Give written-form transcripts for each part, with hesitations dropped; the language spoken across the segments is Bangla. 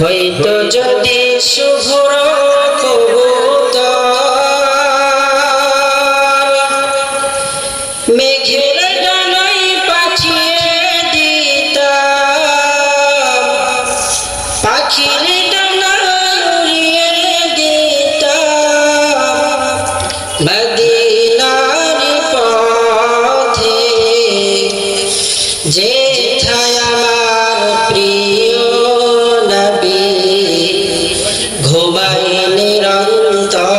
হয়তো যদি শুভ্র কবুতর মেঘের ডানায় পাঠিয়ে দিতাম, পাখির ডানায় উড়িয়ে দিতাম মদিনার পথে, যেথায় আমার প্রিয় নবী ঘুমায় নিরন্তর,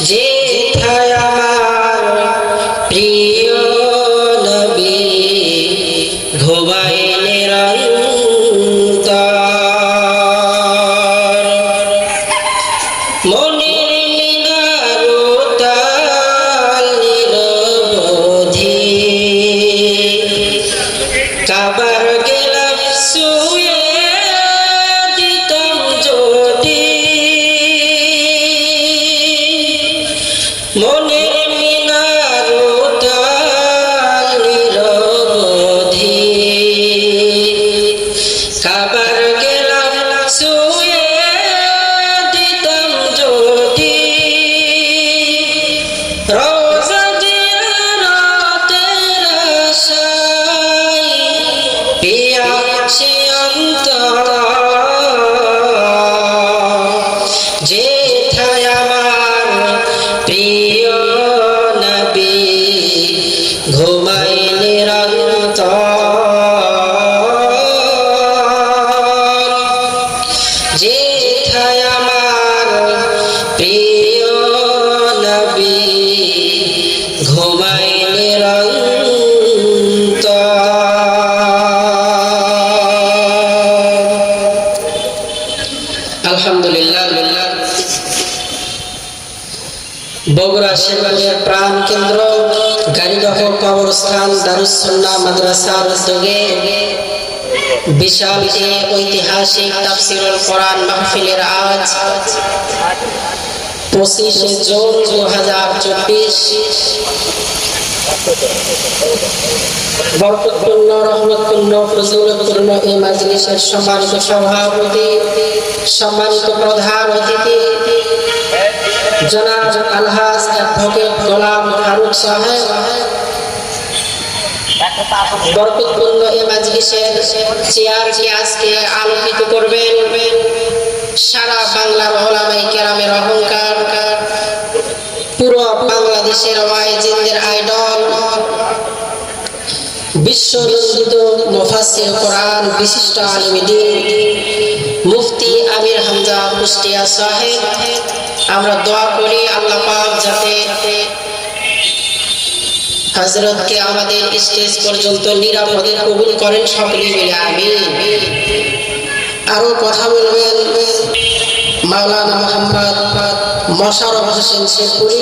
যেথায় আমার প্রিয় নবী ঘুমায় নিরন্তর। মনের মিনারো তাল নিরবধি, কাবার গেলাম শুয়ে দিতাম যদি, মনের মিনারো তাল নিরবধি, কাবার গেলাম শুয়ে দিতাম যদি, রোজা জিয়ারতের আশায় পিয়াসে অন্তর, যেথায় আমার প্রিয় নবী ঘুমায় নিরন্তর, যেথায় আমার প্রিয় নবী ঘুমায় নিরন্তর। আলহামদুলিল্লাহ। বগুড়া শেরবানিয়ার প্রাণ কেন্দ্র গাড়িদহ কবরস্থান দারুস সুন্নাহ মাদ্রাসার উদ্যোগে বিশাল এই ঐতিহাসিক তাফসীরুল কোরআন মাহফিলের আজ 25 জুন 2024 বরকতপূর্ণ রহমতপূর্ণ ফজিলতপূর্ণ এই মাজলিসের সম্মানিত সভাপতি, সম্মানিত প্রধান অতিথি জনাব আলহাজ অ্যাডভোকেট গোলাম ফারুক সাহেব, বরকতপূর্ণ এই মাজলিসের চেয়ারকে আজকে আলোকিত করবেন সারা বাংলার উলামায়ে কেরামের অহংকার, পুরো বাংলাদেশের ওয়াইজিনদের আইডল, বিশ্বনন্দিত মুফাসসির কোরআন বিশিষ্ট আলেম দ্বীন মুফতি আমির হামজা কুষ্টিয়া সাহেব। আমরা দোয়া করি আল্লাহ পাক যাতে হযরতকে আমাদের স্টেজ পর্যন্ত নিরাপদে কবুল করেন, সকলে মিলে আমিন। আরো কথা বলবেন মাওলানা মোহাম্মদ মোশাররফ হোসেন শেরপুরি।